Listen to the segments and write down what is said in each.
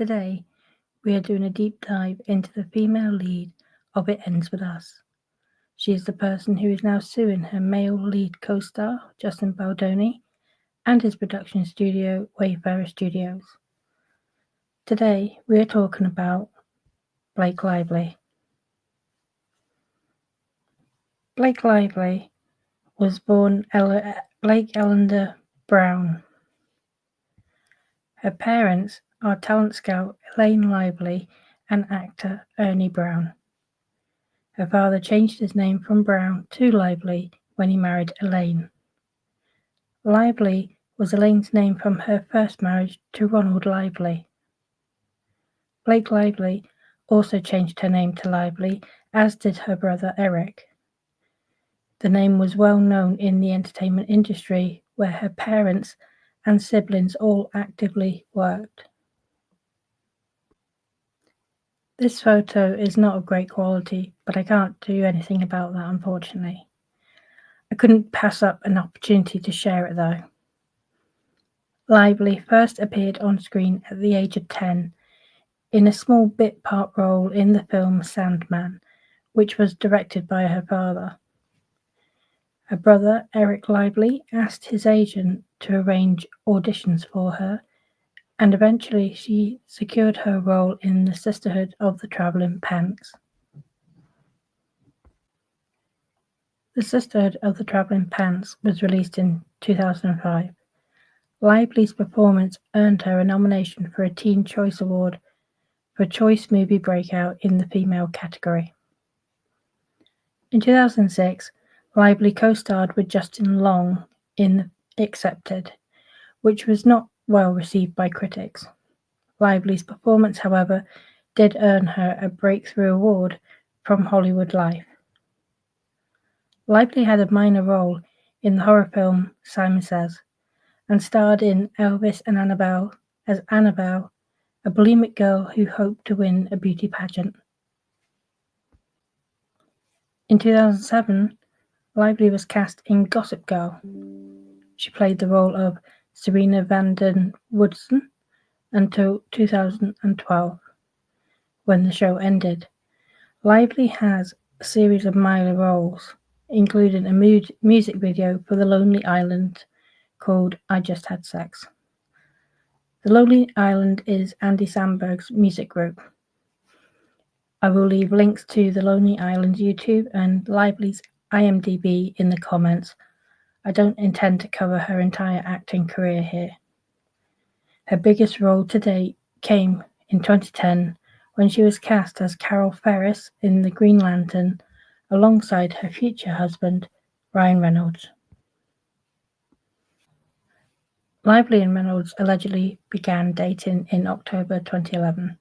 Today, we are doing a deep dive into the female lead of It Ends With Us. She is the person who is now suing her male lead co-star, Justin Baldoni, and his production studio, Ferrer Studios. Today, we are talking about Blake Lively. Blake Lively was born Blake Ellender Brown. Her parents are talent scout Elaine Lively and actor Ernie Brown. Her father changed his name from Brown to Lively when he married Elaine. Lively was Elaine's name from her first marriage to Ronald Lively. Blake Lively also changed her name to Lively, as did her brother Eric. The name was well known in the entertainment industry, where her parents and siblings all actively worked. This photo is not of great quality, but I can't do anything about that, unfortunately. I couldn't pass up an opportunity to share it, though. Lively first appeared on screen at the age of 10 in a small bit part role in the film Sandman, which was directed by her father. Her brother, Eric Lively, asked his agent to arrange auditions for her, and eventually she secured her role in the Sisterhood of the Traveling Pants. The Sisterhood of the Traveling Pants was released in 2005. Lively's performance earned her a nomination for a Teen Choice Award for Choice Movie Breakout in the female category. In 2006, Lively co-starred with Justin Long in Accepted, which was not well received by critics. Lively's performance, however, did earn her a Breakthrough Award from Hollywood Life. Lively had a minor role in the horror film Simon Says, and starred in Elvis and Annabelle as Annabelle, a bulimic girl who hoped to win a beauty pageant. In 2007, Lively was cast in Gossip Girl. She played the role of Serena van den Woodsen until 2012, when the show ended. Lively has a series of minor roles, including a music video for The Lonely Island called I Just Had Sex. The Lonely Island is Andy Samberg's music group. I will leave links to The Lonely Island's YouTube and Lively's IMDb in the comments. I don't intend to cover her entire acting career here. Her biggest role to date came in 2010 when she was cast as Carol Ferris in The Green Lantern alongside her future husband, Ryan Reynolds. Lively and Reynolds allegedly began dating in October 2011,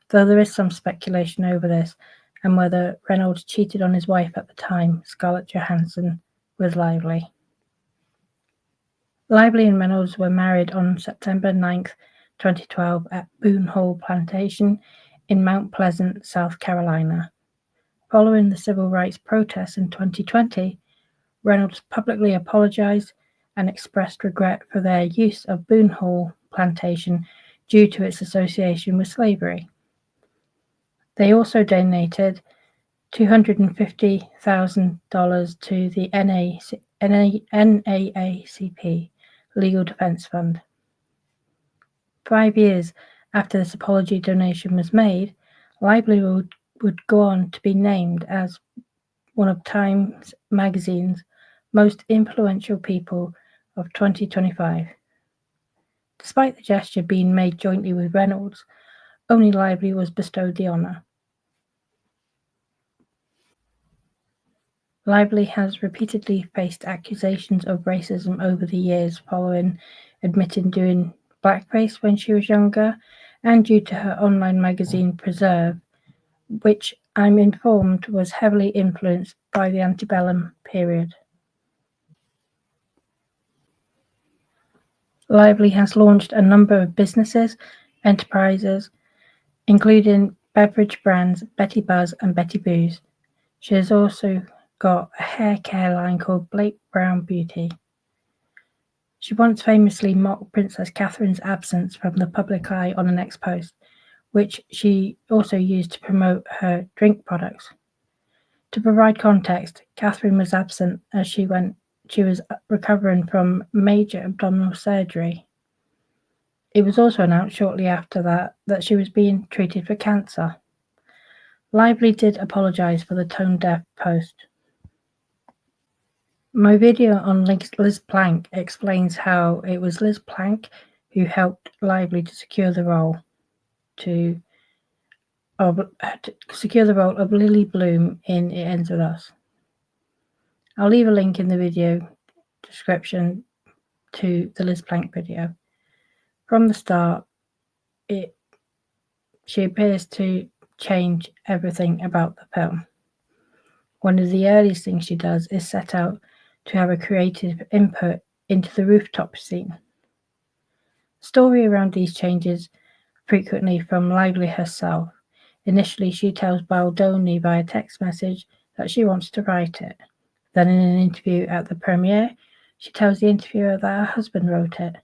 though there is some speculation over this and whether Reynolds cheated on his wife at the time, Scarlett Johansson, with Lively. Lively and Reynolds were married on September 9th, 2012 at Boone Hall Plantation in Mount Pleasant, South Carolina. Following the civil rights protests in 2020, Reynolds publicly apologized and expressed regret for their use of Boone Hall Plantation due to its association with slavery. They also donated $250,000 to the NAACP Legal Defense Fund. 5 years after this apology donation was made, Lively would go on to be named as one of Time magazine's most influential people of 2025. Despite the gesture being made jointly with Reynolds, only Lively was bestowed the honor. Lively has repeatedly faced accusations of racism over the years following admitting doing blackface when she was younger and due to her online magazine Preserve, which I'm informed was heavily influenced by the antebellum period. Lively has launched a number of businesses, enterprises, including beverage brands Betty Buzz and Betty Booze. She has also got a hair care line called Blake Brown Beauty. She once famously mocked Princess Catherine's absence from the public eye on an ex-post, which she also used to promote her drink products. To provide context, Catherine was absent as she was recovering from major abdominal surgery. It was also announced shortly after that she was being treated for cancer. Lively did apologise for the tone-deaf post. My video on Liz Plank explains how it was Liz Plank who helped Lively to secure the role of Lily Bloom in It Ends With Us. I'll leave a link in the video description to the Liz Plank video. From the start, she appears to change everything about the film. One of the earliest things she does is set out to have a creative input into the rooftop scene. Story around these changes frequently from Lively herself. Initially, she tells Baldoni via text message that she wants to write it. Then in an interview at the premiere, she tells the interviewer that her husband wrote it.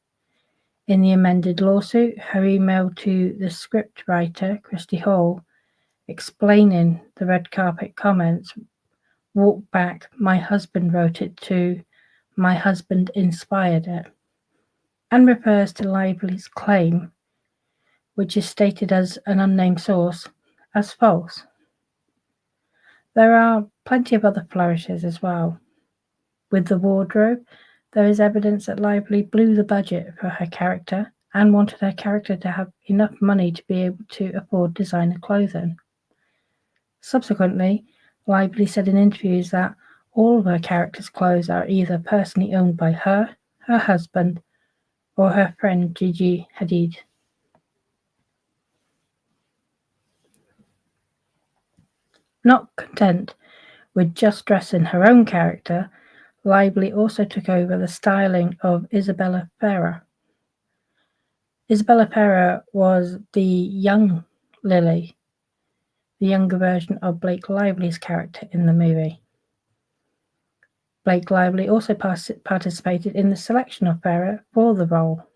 In the amended lawsuit, her email to the scriptwriter, Christy Hall, explaining the red carpet comments, walk back, my husband wrote it to, my husband inspired it, and refers to Lively's claim, which is stated as an unnamed source, as false. There are plenty of other flourishes as well. With the wardrobe, there is evidence that Lively blew the budget for her character and wanted her character to have enough money to be able to afford designer clothing. Subsequently, Lively said in interviews that all of her character's clothes are either personally owned by her husband, or her friend Gigi Hadid. Not content with just dressing her own character, Lively also took over the styling of Isabella Ferrer. Isabella Ferrer was the young Lily, the younger version of Blake Lively's character in the movie. Blake Lively also participated in the selection of Ferrer for the role.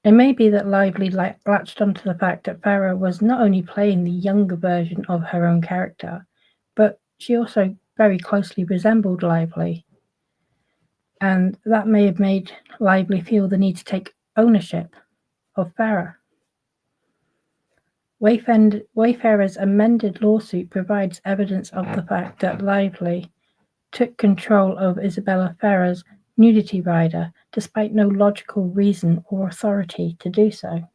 It may be that Lively latched onto the fact that Ferrer was not only playing the younger version of her own character, but she also very closely resembled Lively. And that may have made Lively feel the need to take ownership of Ferrer. Wayfarer's amended lawsuit provides evidence of the fact that Lively took control of Isabella Ferrer's nudity rider, despite no logical reason or authority to do so.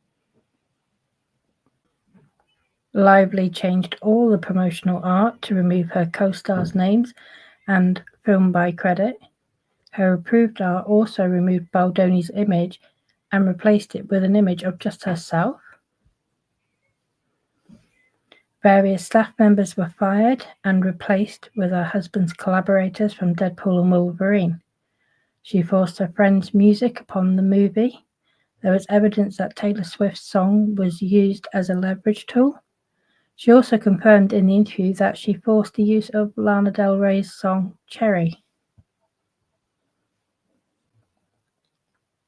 Lively changed all the promotional art to remove her co-stars' names and film by credit. Her approved art also removed Baldoni's image and replaced it with an image of just herself. Various staff members were fired and replaced with her husband's collaborators from Deadpool and Wolverine. She forced her friend's music upon the movie. There was evidence that Taylor Swift's song was used as a leverage tool. She also confirmed in the interview that she forced the use of Lana Del Ray's song Cherry.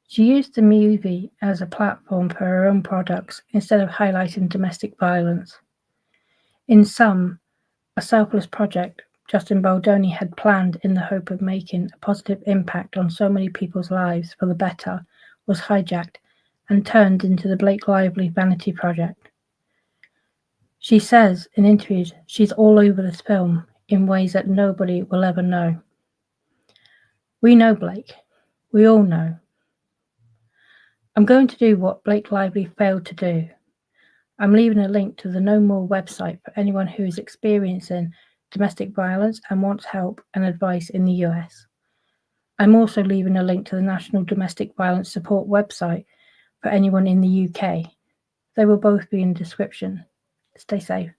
She used the movie as a platform for her own products instead of highlighting domestic violence. In sum, a selfless project Justin Baldoni had planned in the hope of making a positive impact on so many people's lives for the better was hijacked and turned into the Blake Lively Vanity Project. She says in interviews she's all over this film in ways that nobody will ever know. We know Blake. We all know. I'm going to do what Blake Lively failed to do. I'm leaving a link to the No More website for anyone who is experiencing domestic violence and wants help and advice in the US. I'm also leaving a link to the National Domestic Violence Support website for anyone in the UK. They will both be in the description. Stay safe.